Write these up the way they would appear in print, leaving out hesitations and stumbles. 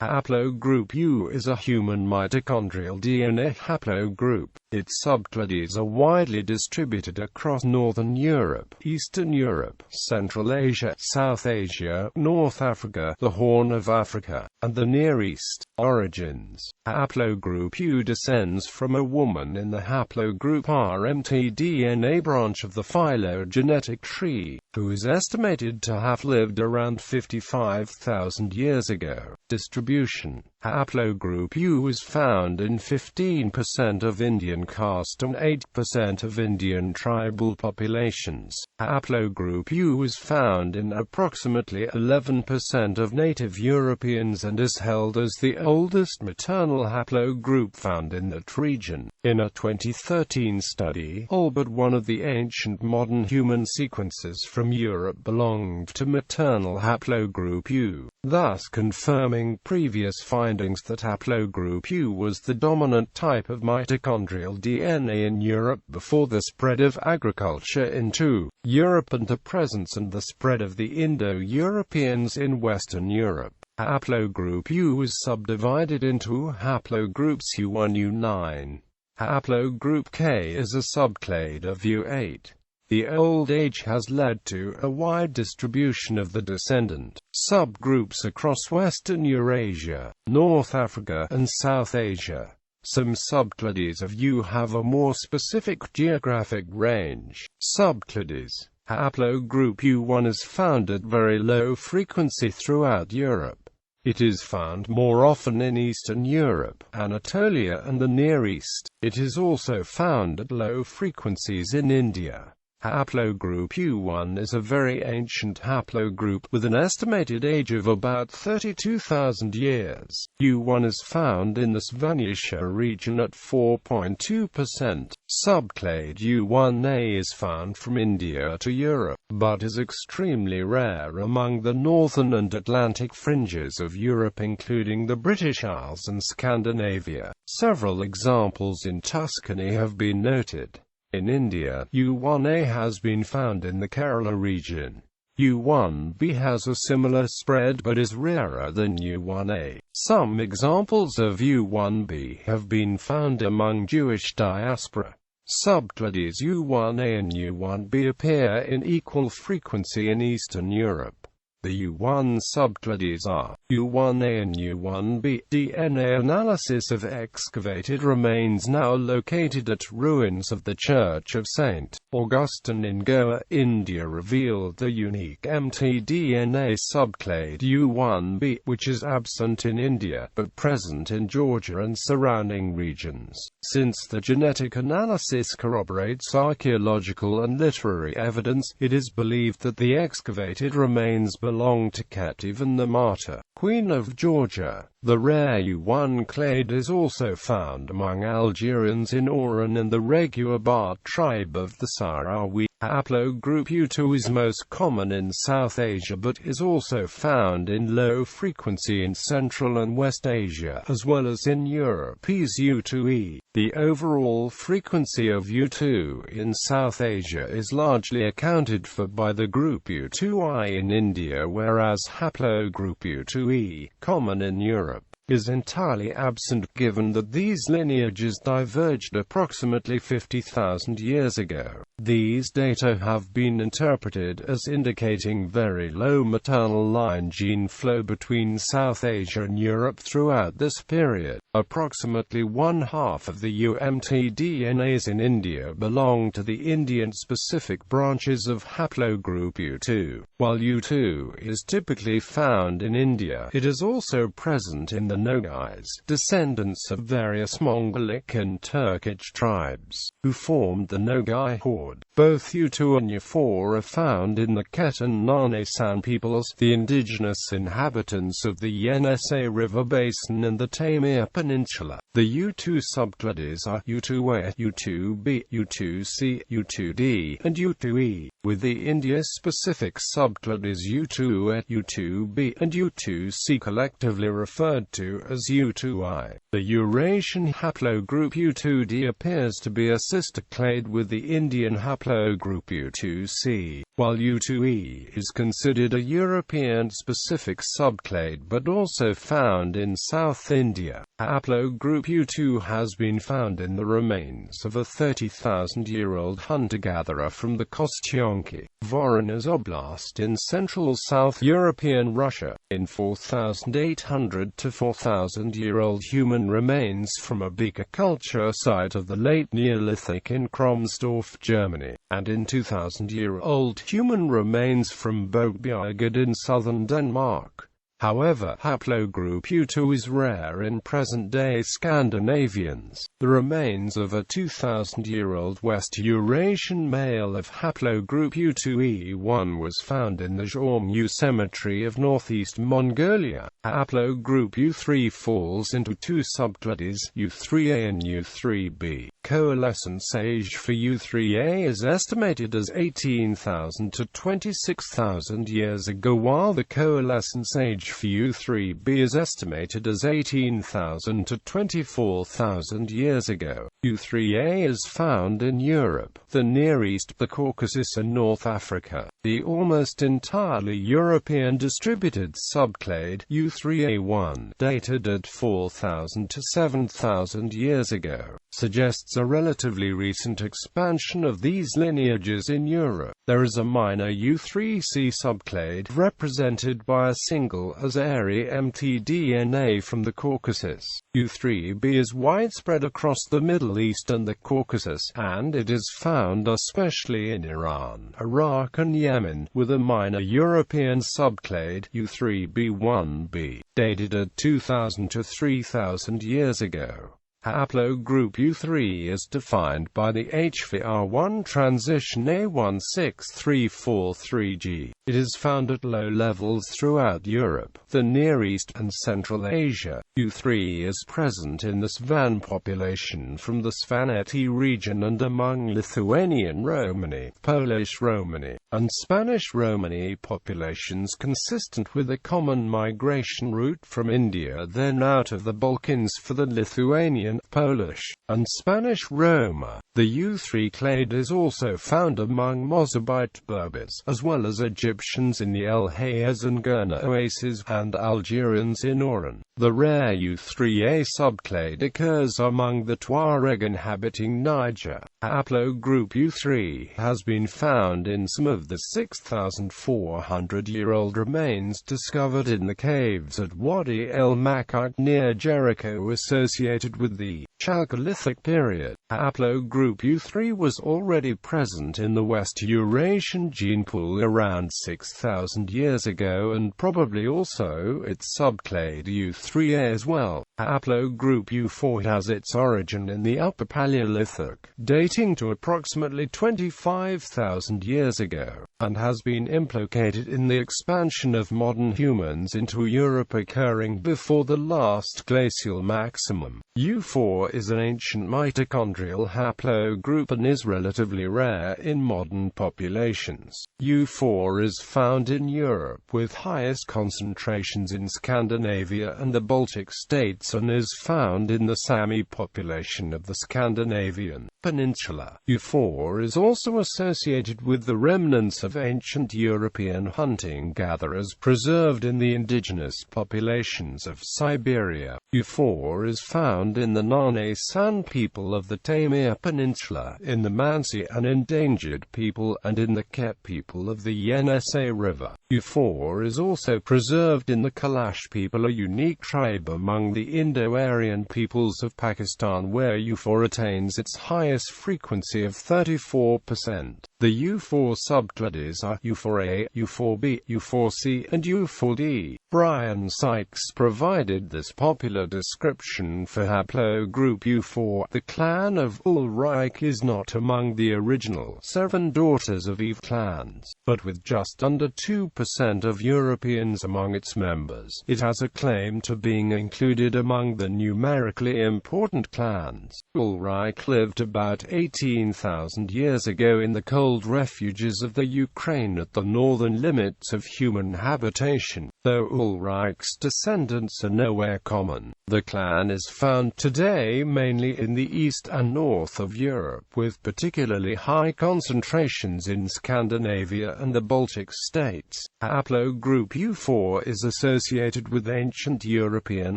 Haplogroup U is a human mitochondrial DNA haplogroup. Its subclades are widely distributed across Northern Europe, Eastern Europe, Central Asia, South Asia, North Africa, the Horn of Africa, and the Near East. Origins: Haplogroup U descends from a woman in the Haplogroup R mtDNA branch of the phylogenetic tree, who is estimated to have lived around 55,000 years ago. Distribution: Haplogroup U is found in 15% of Indian caste and 8% of Indian tribal populations. Haplogroup U is found in approximately 11% of native Europeans and is held as the oldest maternal haplogroup found in that region. In a 2013 study, all but one of the ancient modern human sequences from Europe belonged to maternal haplogroup U, thus confirming previous findings that Haplogroup U was the dominant type of mitochondrial DNA in Europe before the spread of agriculture into Europe and the presence and the spread of the Indo-Europeans in Western Europe. Haplogroup U is subdivided into haplogroups U1 U9. Haplogroup K is a subclade of U8. The old age has led to a wide distribution of the descendant subgroups across Western Eurasia, North Africa, and South Asia. Some subclades of U have a more specific geographic range. Subclades: Haplogroup U1 is found at very low frequency throughout Europe. It is found more often in Eastern Europe, Anatolia, and the Near East. It is also found at low frequencies in India. Haplogroup U1 is a very ancient haplogroup with an estimated age of about 32,000 years. U1 is found in the Svanisha region at 4.2%. Subclade U1A is found from India to Europe, but is extremely rare among the northern and Atlantic fringes of Europe, including the British Isles and Scandinavia. Several examples in Tuscany have been noted. In India, U1A has been found in the Kerala region. U1B has a similar spread but is rarer than U1A. Some examples of U1B have been found among Jewish diaspora. Subclades U1A and U1B appear in equal frequency in Eastern Europe. The U1 subclades are U1A and U1B. DNA analysis of excavated remains now located at ruins of the Church of St. Augustine in Goa, India, revealed the unique mtDNA subclade U1B, which is absent in India, but present in Georgia and surrounding regions. Since the genetic analysis corroborates archaeological and literary evidence, it is believed that the excavated remains belong to Kativan the martyr, Queen of Georgia. The rare U1 clade is also found among Algerians in Oran and the Reguabat tribe of the Sahrawi. Haplogroup U2 is most common in South Asia but is also found in low frequency in Central and West Asia, as well as in Europe. U2E. The overall frequency of U2 in South Asia is largely accounted for by the group U2I in India, whereas Haplogroup U2E, common in Europe, is entirely absent, given that these lineages diverged approximately 50,000 years ago. These data have been interpreted as indicating very low maternal line gene flow between South Asia and Europe throughout this period. Approximately one-half of the mtDNAs in India belong to the Indian-specific branches of Haplogroup U2. While U2 is typically found in India, it is also present in the Nogais, descendants of various Mongolic and Turkic tribes, who formed the Nogai horde. Both U2 and U4 are found in the Ketan Nanasan peoples, the indigenous inhabitants of the Yenisei River Basin and the Taimyr Peninsula. The U2 subclades are U2A, U2B, U2C, U2D, and U2E, with the India-specific subclades U2A, U2B, and U2C collectively referred to to as U2I. The Eurasian haplogroup U2D appears to be a sister clade with the Indian haplogroup U2C, while U2E is considered a European-specific subclade but also found in South India. Haplogroup U2 has been found in the remains of a 30,000-year-old hunter-gatherer from the Kostyonki, Voronezh Oblast in central South European Russia. In 4,800 to 4,000-year-old human remains from a bigger culture site of the late Neolithic in Kromsdorf, Germany, and in 2,000-year-old human remains from Bogbjerged in southern Denmark. However, haplogroup U2 is rare in present-day Scandinavians. The remains of a 2,000-year-old West Eurasian male of haplogroup U2E1 was found in the Zhormyu Cemetery of northeast Mongolia. Haplogroup U3 falls into two subclades, U3A and U3B. Coalescence age for U3A is estimated as 18,000 to 26,000 years ago, while the coalescence age for U3B is estimated as 18,000 to 24,000 years ago. U3A is found in Europe, the Near East, the Caucasus and North Africa. The almost entirely European distributed subclade U3A1, dated at 4,000 to 7,000 years ago, suggests a relatively recent expansion of these lineages in Europe. There is a minor U3C subclade represented by a single Azeri mtDNA from the Caucasus. U3B is widespread across the Middle East and the Caucasus, and it is found especially in Iran, Iraq and Yemen, with a minor European subclade U3B1b, dated at 2,000 to 3,000 years ago. Haplogroup U3 is defined by the HVR1 transition A16343G. It is found at low levels throughout Europe, the Near East, and Central Asia. U3 is present in the Svan population from the Svaneti region and among Lithuanian Romani, Polish Romani, and Spanish Romani populations consistent with a common migration route from India then out of the Balkans for the Lithuanian, Polish, and Spanish Roma. The U3 clade is also found among Mozabite Berbers, as well as Egyptians in the El Hayes and Gurna oases, and Algerians in Oran. The rare U3A subclade occurs among the Tuareg inhabiting Niger. Haplogroup U3 has been found in some of the 6,400-year-old remains discovered in the caves at Wadi el Makak near Jericho associated with the Chalcolithic period. Haplogroup U3 was already present in the West Eurasian gene pool around 6,000 years ago and probably also its subclade U3A as well. Haplogroup U4 has its origin in the Upper Paleolithic, dating to approximately 25,000 years ago, and has been implicated in the expansion of modern humans into Europe occurring before the last glacial maximum. U4 is an ancient mitochondrial haplogroup and is relatively rare in modern populations. U4 is found in Europe with highest concentrations in Scandinavia and the Baltic states and is found in the Sami population of the Scandinavian peninsula. U4 is also associated with the remnants of ancient European hunting-gatherers preserved in the indigenous populations of Siberia. U4 is found in the Nane San people of the Taimyr Peninsula, in the Mansi and endangered people, and in the Kep people of the Yenisei River. U4 is also preserved in the Kalash people, a unique tribe among the Indo-Aryan peoples of Pakistan where U4 attains its highest frequency of 34%. The U4 subclades are U4A, U4B, U4C, and U4D. Brian Sykes provided this popular description for haplogroup U4. The clan of Ulrich is not among the original 7 Daughters of Eve clans, but with just under 2% 5% of Europeans among its members. It has a claim to being included among the numerically important clans. Ulrich lived about 18,000 years ago in the cold refuges of the Ukraine at the northern limits of human habitation. Though Ulrich's descendants are nowhere common, the clan is found today mainly in the east and north of Europe, with particularly high concentrations in Scandinavia and the Baltic states. Haplogroup U4 is associated with ancient European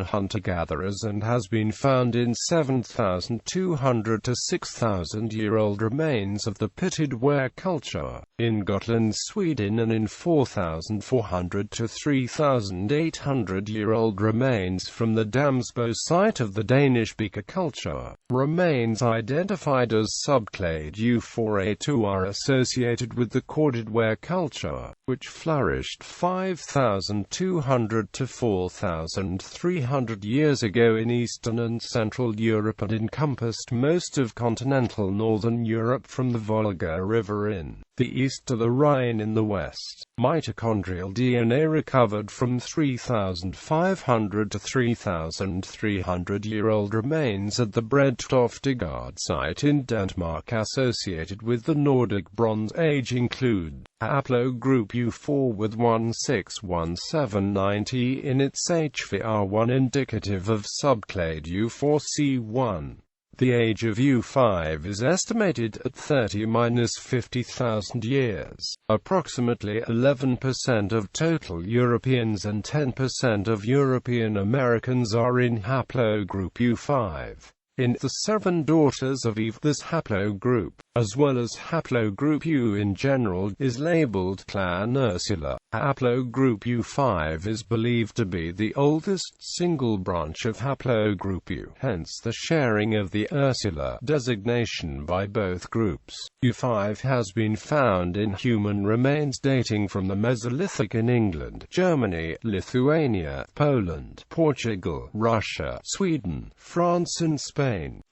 hunter-gatherers and has been found in 7,200 to 6,000-year-old remains of the pitted ware culture in Gotland, Sweden, and in 4,400 to 3,800-year-old remains from the Damsbo site of the Danish beaker culture. Remains identified as subclade U4A2 are associated with the corded ware culture, which flourished 5,200 to 4,300 years ago in Eastern and Central Europe and encompassed most of continental Northern Europe from the Volga River in the east to the Rhine in the west. Mitochondrial DNA recovered from 3,500 to 3,300-year-old remains at the Bredtoftegard site in Denmark associated with the Nordic Bronze Age include Haplogroup U4 with 161790 in its HVR1 indicative of subclade U4C1. The age of U5 is estimated at 30–50,000 years. Approximately 11% of total Europeans and 10% of European Americans are in Haplogroup U5. In the 7 daughters of Eve, this haplogroup, as well as Haplogroup U in general, is labeled Clan Ursula. Haplogroup U5 is believed to be the oldest single branch of Haplogroup U, hence the sharing of the Ursula designation by both groups. U5 has been found in human remains dating from the Mesolithic in England, Germany, Lithuania, Poland, Portugal, Russia, Sweden, France and Spain.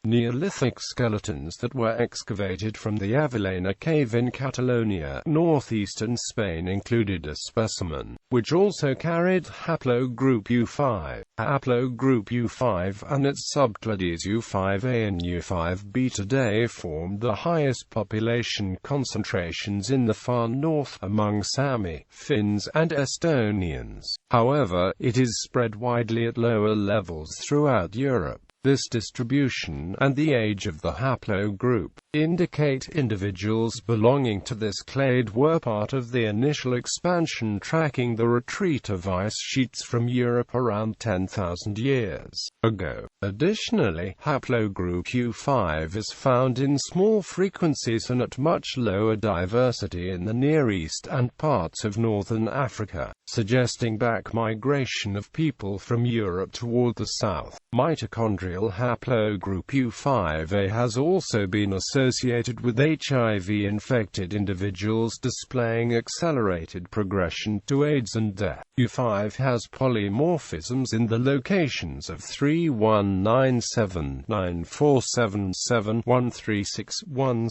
Neolithic skeletons that were excavated from the Avellana cave in Catalonia, northeastern Spain included a specimen, which also carried Haplogroup U5. Haplogroup U5 and its subclades U5A and U5B today form the highest population concentrations in the far north among Sami, Finns and Estonians. However, it is spread widely at lower levels throughout Europe. This distribution and the age of the haplogroup indicate individuals belonging to this clade were part of the initial expansion tracking the retreat of ice sheets from Europe around 10,000 years ago. Additionally, Haplogroup U5 is found in small frequencies and at much lower diversity in the Near East and parts of northern Africa, suggesting back migration of people from Europe toward the south. Mitochondrial haplogroup U5A has also been associated with HIV-infected individuals displaying accelerated progression to AIDS and death. U5 has polymorphisms in the locations of 3197, 9477, 136,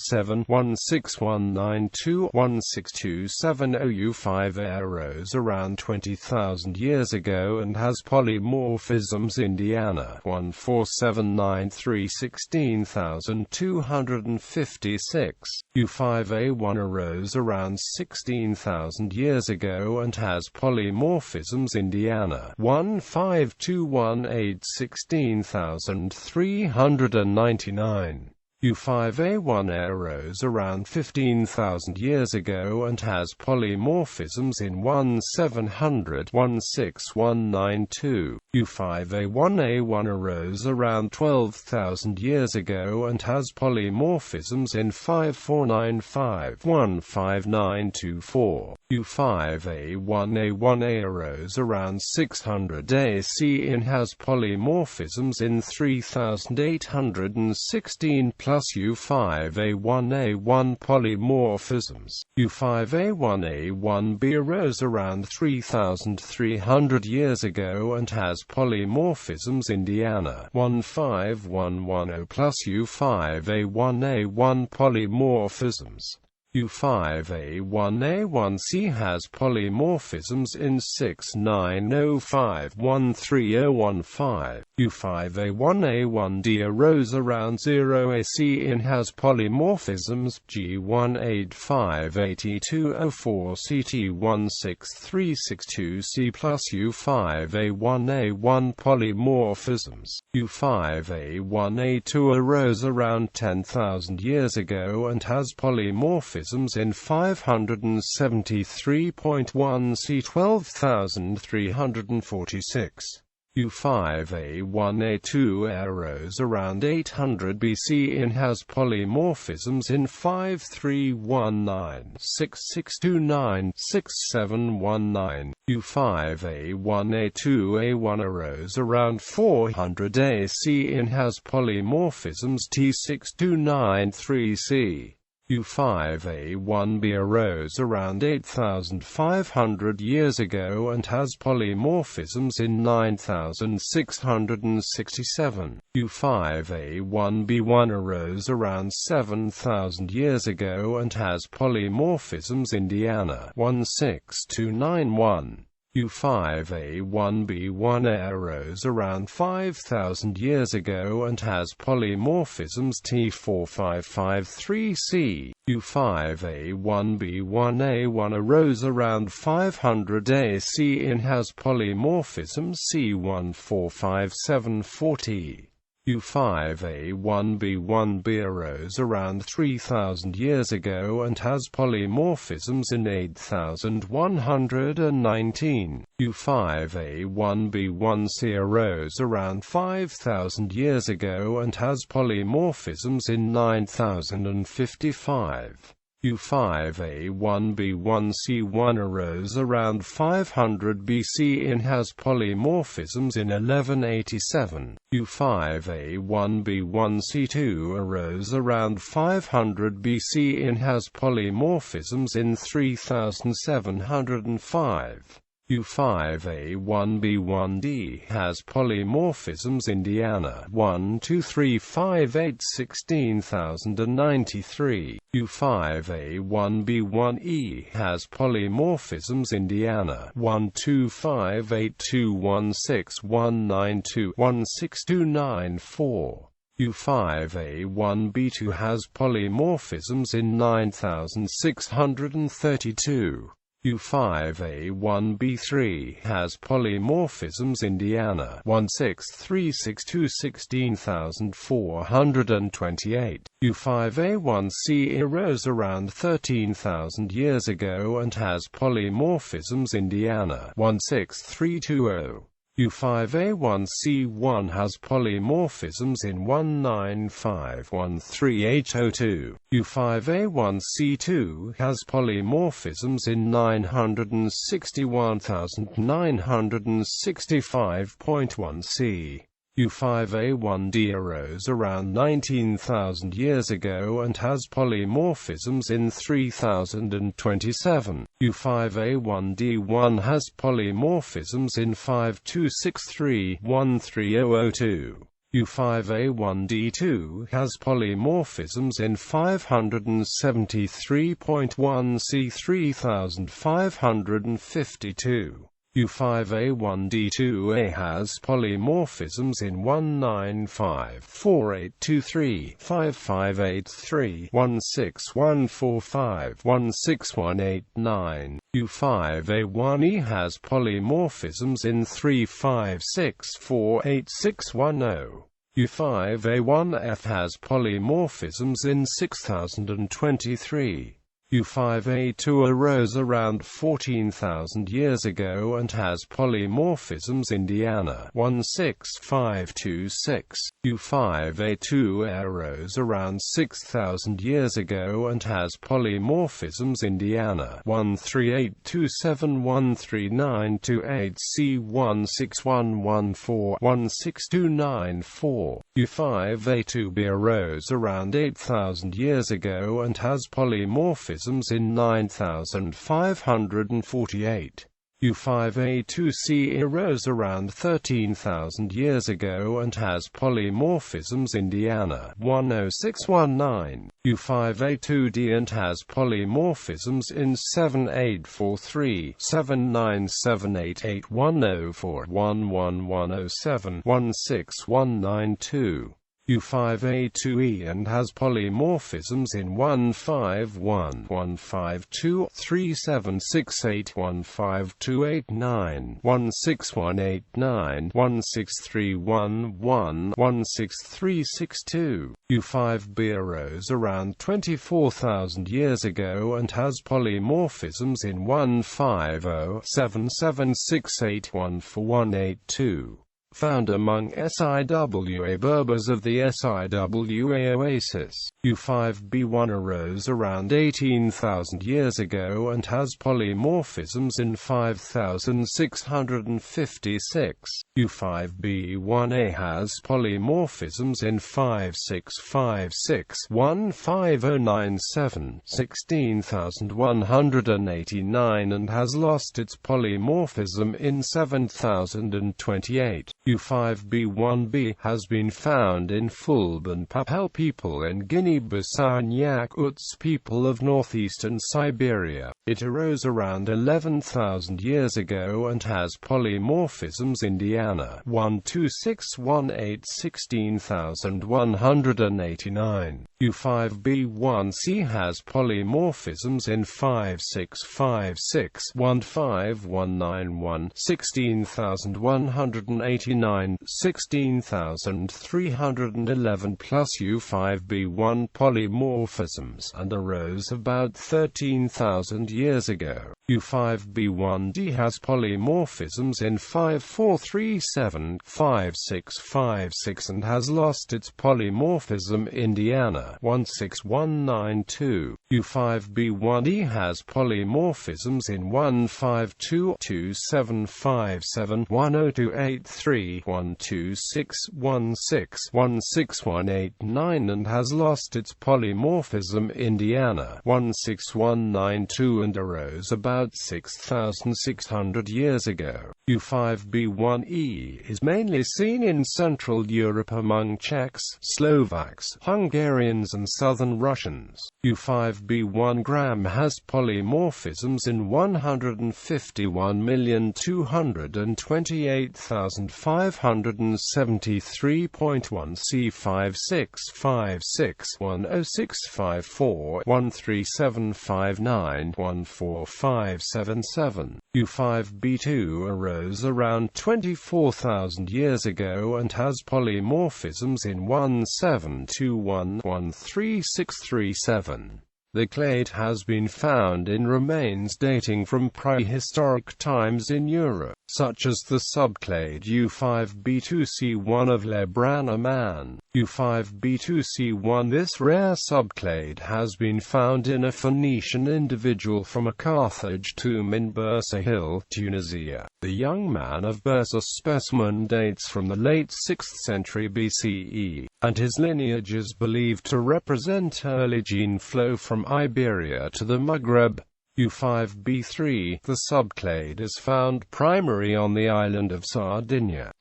17, 16192, 16270. U5A arose around 20,000 years ago and has polymorphisms Indiana 1479-3 16,256. U5A1 arose around 16,000 years ago and has polymorphisms Indiana 1521-8 16,399. U5A1 arose around 15,000 years ago and has polymorphisms in 1700 16192. U5A1A1 arose around 12,000 years ago and has polymorphisms in 5495 15924. U5A1A1A arose around 600 AC and has polymorphisms in 3816 plus U5A1A1 polymorphisms. U5A1A1B arose around 3,300 years ago and has polymorphisms Indiana 15110 plus U5A1A1 polymorphisms. U5A1A1C has polymorphisms in 690513015. U5A1A1D arose around 0AC and has polymorphisms G1858204CT16362C plus U5A1A1 polymorphisms. U5A1A2 arose around 10,000 years ago and has polymorphisms in 573.1 C 12,346. U5A1A2 arose around 800 BC and has polymorphisms in 531966296719. U5A1A2A1 arose around 400 AC and has polymorphisms T6293C. U5A1B arose around 8,500 years ago and has polymorphisms in 9,667. U5A1B1 arose around 7,000 years ago and has polymorphisms Indiana 16291. U5A1B1 arose around 5,000 years ago and has polymorphisms T4553C. U5A1B1A1 arose around 500 AC and has polymorphisms C145740. U5A1B1B arose around 3,000 years ago and has polymorphisms in 8119. U5A1B1C arose around 5,000 years ago and has polymorphisms in 9055. U5A1B1C1 arose around 500 BC and has polymorphisms in 1187. U5A1B1C2 arose around 500 BC and has polymorphisms in 3705. U5A1B1D has polymorphisms Indiana 1235816,093. U5A1B1E has polymorphisms Indiana 125821619216294. U5A1B2 has polymorphisms in 9632. U5A1B3 has polymorphisms Indiana 1636216,428. U5A1C arose around 13,000 years ago and has polymorphisms Indiana 16320. U5A1C1 has polymorphisms in 19513H02. U5A1C2 has polymorphisms in 961965.1C. U5A1D arose around 19,000 years ago and has polymorphisms in 3027. U5A1D1 has polymorphisms in 5263130002. U5A1D2 has polymorphisms in 573.1 C 3552. U5A1D2A has polymorphisms in 195482355831614516189. U5A1E has polymorphisms in 356486110. U5A1F has polymorphisms in 6023. U5A2 arose around 14,000 years ago and has polymorphisms Indiana 16526. U5A2 arose around 6,000 years ago and has polymorphisms Indiana 13827139288C16114162994. U5A2B arose around 8,000 years ago and has polymorphisms in 9548. U5A2C arose around 13,000 years ago and has polymorphisms Indiana 10619, U5A2D and has polymorphisms in 7843, 79788104, 11107, 16192. U5A2E and has polymorphisms in 151, 152, 3768, 15289, 16189, 16311, 16362. U5B arose around 24,000 years ago and has polymorphisms in 150, 7768, 14182. Found among SIWA Berbers of the SIWA oasis. U5B1 arose around 18,000 years ago and has polymorphisms in 5,656. U5B1A has polymorphisms in 5656, 15097, 16,189 and has lost its polymorphism in 7,028. U5B1b has been found in Fulban Papel people in Guinea-Bissau and Yakuts people of northeastern Siberia. It arose around 11,000 years ago and has polymorphisms Indiana 12618, 16,189. U5B1c has polymorphisms in 5656, 15191, 16,189, 16,311 plus U5B1 polymorphisms and arose about 13,000 years ago. U5B1d has polymorphisms in 5437, 5656 and has lost its polymorphism Indiana 16192. U5B1e has polymorphisms in 152, 2757, 10283, 12616, 16189 and has lost its polymorphism Indiana 16192 and arose about 6,600 years ago. U5B1e is mainly seen in Central Europe among Czechs, Slovaks, Hungarians and Southern Russians. U5B1 gram has polymorphisms in 151,228,573.1 C5656, 10654, 13759, 14577. U5B2 arose around 24,000 years ago and has polymorphisms in 1721, 13637. The clade has been found in remains dating from prehistoric times in Europe, such as the subclade U5B2C1 of Lebrana man. U5B2C1. This rare subclade has been found in a Phoenician individual from a Carthage tomb in Bursa Hill, Tunisia. The young man of Bursa specimen dates from the late 6th century BCE, and his lineage is believed to represent early gene flow from Iberia to the Maghreb. U5B3. The subclade is found primarily on the island of Sardinia.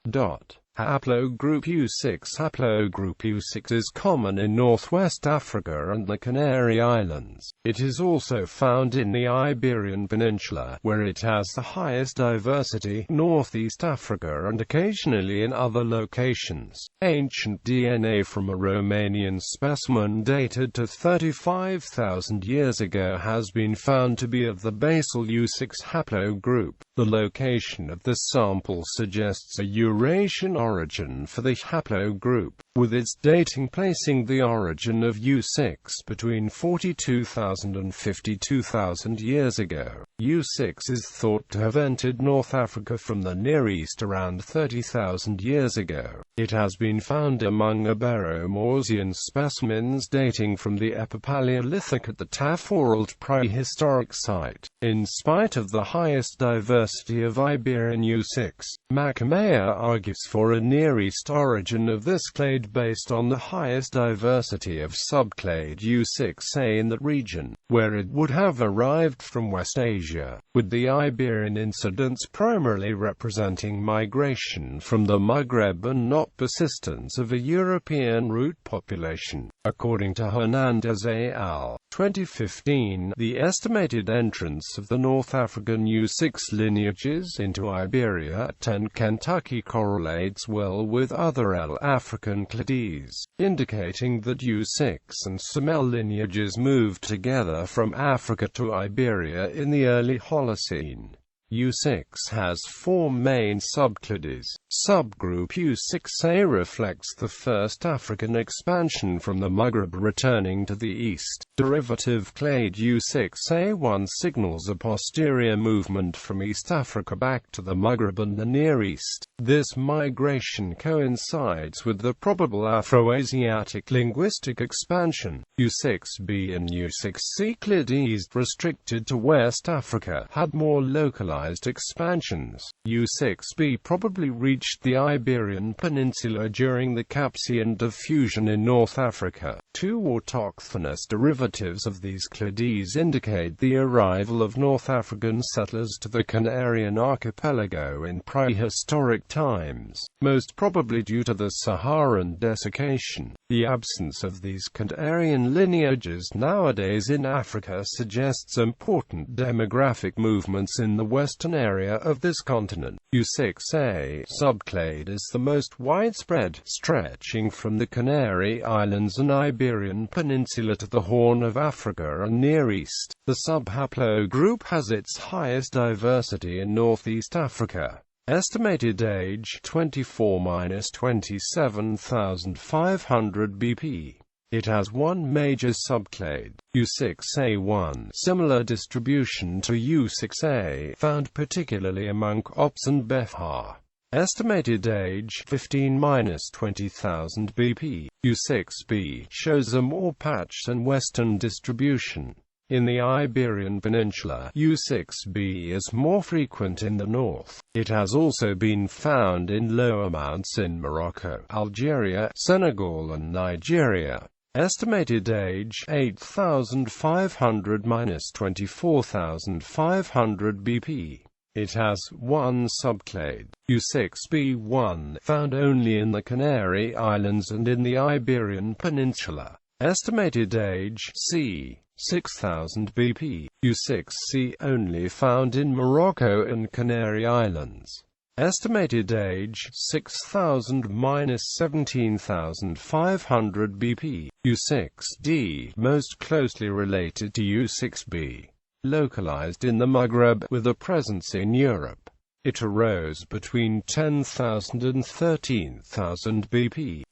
Haplogroup U6. Haplogroup U6 is common in northwest Africa and the Canary Islands. It is also found in the Iberian Peninsula, where it has the highest diversity, northeast Africa and occasionally in other locations. Ancient DNA from a Romanian specimen dated to 35,000 years ago has been found to be of the basal U6 haplogroup. The location of this sample suggests a Eurasian origin for the haplogroup, with its dating placing the origin of U6 between 42,000 and 52,000 years ago. U6 is thought to have entered North Africa from the Near East around 30,000 years ago. It has been found among Iberomaurusian specimens dating from the Epipaleolithic at the Taforalt prehistoric site. In spite of the highest diversity of Iberian U6, Macamea argues for a Near East origin of this clade named based on the highest diversity of subclade U6A in the region, where it would have arrived from West Asia, with the Iberian incidence primarily representing migration from the Maghreb and not persistence of a European root population. According to Hernandez et al. 2015, the estimated entrance of the North African U6 lineages into Iberia and Kentucky correlates well with other African clades, indicating that U6 and some lineages moved together from Africa to Iberia in the early Holocene. U6 has four main subclades. Subgroup U6A reflects the first African expansion from the Maghreb returning to the east. Derivative clade U6A1 signals a posterior movement from East Africa back to the Maghreb and the Near East. This migration coincides with the probable Afro-Asiatic linguistic expansion. U6B and U6C clades restricted to West Africa had more localized expansions. U6B probably reached the Iberian Peninsula during the Capsian diffusion in North Africa. Two autochthonous derivatives of these clades indicate the arrival of North African settlers to the Canarian archipelago in prehistoric times, most probably due to the Saharan desiccation. The absence of these Canarian lineages nowadays in Africa suggests important demographic movements in the western area of this continent. U6A subclade is the most widespread, stretching from the Canary Islands and Iberian Peninsula to the Horn of Africa and Near East. The subhaplogroup has its highest diversity in Northeast Africa. Estimated age 24–27,500 BP. It has one major subclade, U6A1, similar distribution to U6A, found particularly among Ops and Befar. Estimated age 15–20,000 BP. U6B shows a more patched and western distribution. In the Iberian Peninsula, U6B is more frequent in the north. It has also been found in low amounts in Morocco, Algeria, Senegal and Nigeria. Estimated age 8,500–24,500 BP. It has one subclade, U6B1, found only in the Canary Islands and in the Iberian Peninsula. Estimated age c. 6,000 BP. U6C only found in Morocco and Canary Islands. Estimated age 6,000–17,500 BP. U6D, most closely related to U6B. Localized in the Maghreb, with a presence in Europe. It arose between 10,000 and 13,000 BP.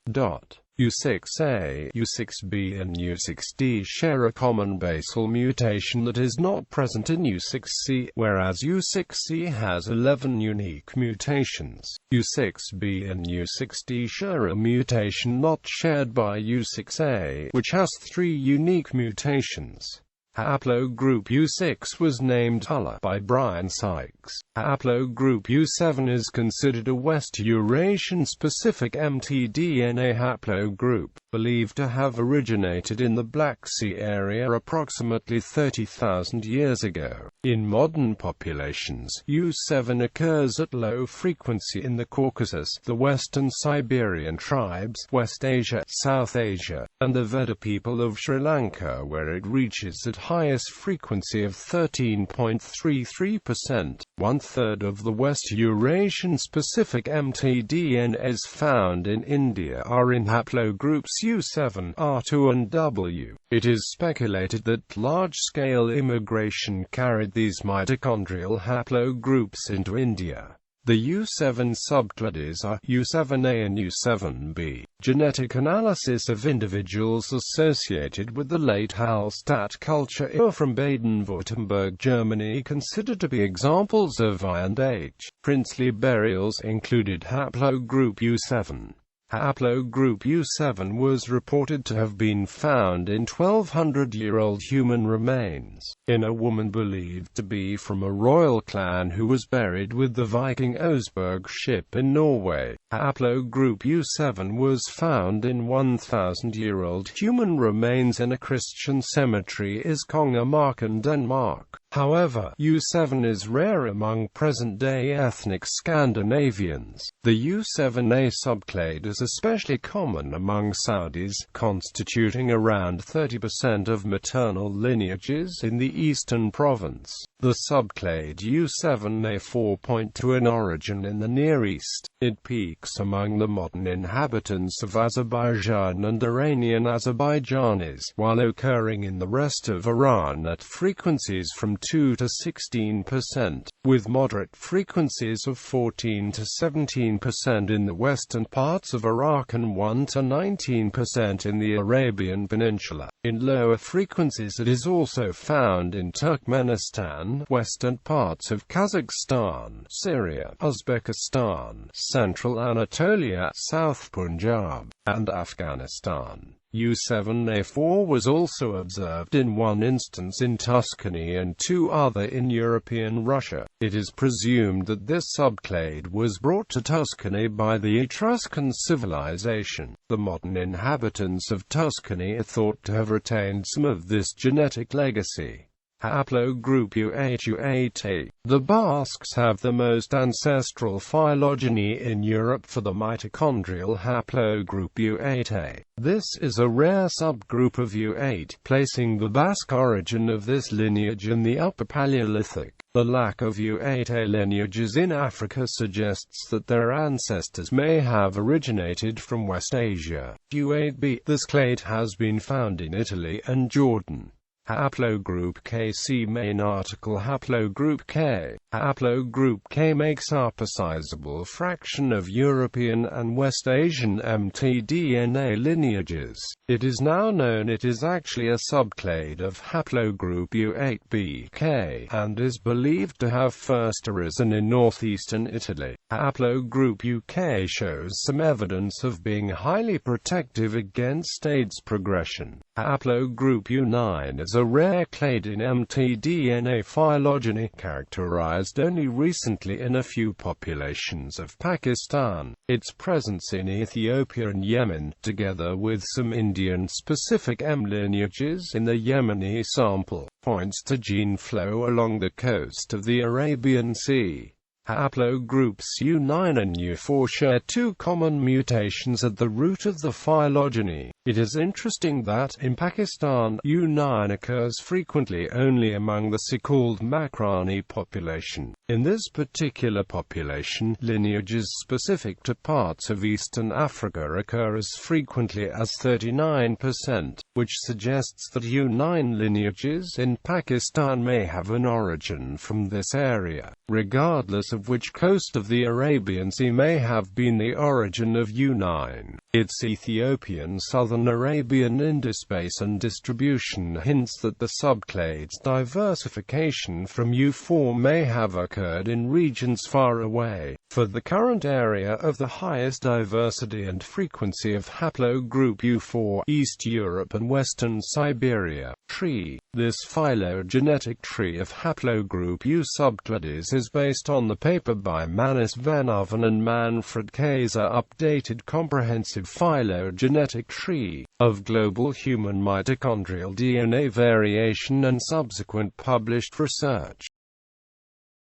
U6A, U6B and U6D share a common basal mutation that is not present in U6C, whereas U6C has 11 unique mutations. U6B and U6D share a mutation not shared by U6A, which has 3 unique mutations. Haplogroup U6 was named HULA by Brian Sykes. Haplogroup U7 is considered a West Eurasian-specific mtDNA haplogroup, believed to have originated in the Black Sea area approximately 30,000 years ago. In modern populations, U7 occurs at low frequency in the Caucasus, the Western Siberian tribes, West Asia, South Asia, and the Veda people of Sri Lanka, where it reaches at highest frequency of 13.33%. One-third of the West Eurasian-specific mtDNAs found in India are in haplogroups U7, R2 and W. It is speculated that large-scale immigration carried these mitochondrial haplogroups into India. The U7 subclades are U7A and U7B. Genetic analysis of individuals associated with the late Hallstatt culture are from Baden-Württemberg, Germany, considered to be examples of Iron Age. Princely burials included haplogroup U7. Haplogroup U7 was reported to have been found in 1,200-year-old human remains, in a woman believed to be from a royal clan who was buried with the Viking Oseberg ship in Norway. Haplogroup U7 was found in 1,000-year-old human remains in a Christian cemetery in Kongemarken, Denmark. However, U7 is rare among present-day ethnic Scandinavians. The U7A subclade is especially common among Saudis, constituting around 30% of maternal lineages in the eastern province. The subclade U7A4 point to an origin in the Near East. It peaks among the modern inhabitants of Azerbaijan and Iranian Azerbaijanis, while occurring in the rest of Iran at frequencies from 2 to 16%, with moderate frequencies of 14 to 17% in the western parts of Iraq and 1 to 19% in the Arabian Peninsula. In lower frequencies it is also found in Turkmenistan, western parts of Kazakhstan, Syria, Uzbekistan, Central Anatolia, South Punjab, and Afghanistan. U7A4 was also observed in one instance in Tuscany and two other in European Russia. It is presumed that this subclade was brought to Tuscany by the Etruscan civilization. The modern inhabitants of Tuscany are thought to have retained some of this genetic legacy. Haplogroup U8 U8A. The Basques have the most ancestral phylogeny in Europe for the mitochondrial haplogroup U8A. This is a rare subgroup of U8, placing the Basque origin of this lineage in the Upper Paleolithic. The lack of U8A lineages in Africa suggests that their ancestors may have originated from West Asia. U8B. This clade has been found in Italy and Jordan. Haplogroup K. See main article. Haplogroup K. Haplogroup K makes up a sizable fraction of European and West Asian mtDNA lineages. It is now known it is actually a subclade of haplogroup U8BK, and is believed to have first arisen in northeastern Italy. Haplogroup UK shows some evidence of being highly protective against AIDS progression. Haplogroup U9 is a rare clade in mtDNA phylogeny, characterized only recently in a few populations of Pakistan. Its presence in Ethiopia and Yemen, together with some Indian-specific M lineages in the Yemeni sample, points to gene flow along the coast of the Arabian Sea. Haplogroups U9 and U4 share two common mutations at the root of the phylogeny. It is interesting that, in Pakistan, U9 occurs frequently only among the so-called Makrani population. In this particular population, lineages specific to parts of eastern Africa occur as frequently as 39%, which suggests that U9 lineages in Pakistan may have an origin from this area, regardless of which coast of the Arabian Sea may have been the origin of U9. Its Ethiopian southern Arabian interspace and distribution hints that the subclade's diversification from U4 may have occurred in regions far away. For the current area of the highest diversity and frequency of haplogroup U4, East Europe and Western Siberia. Tree. This phylogenetic tree of haplogroup U subclades is based on the paper by Manis van Oven and Manfred Kayser Updated Comprehensive Phylogenetic Tree of Global Human Mitochondrial DNA Variation and subsequent published research.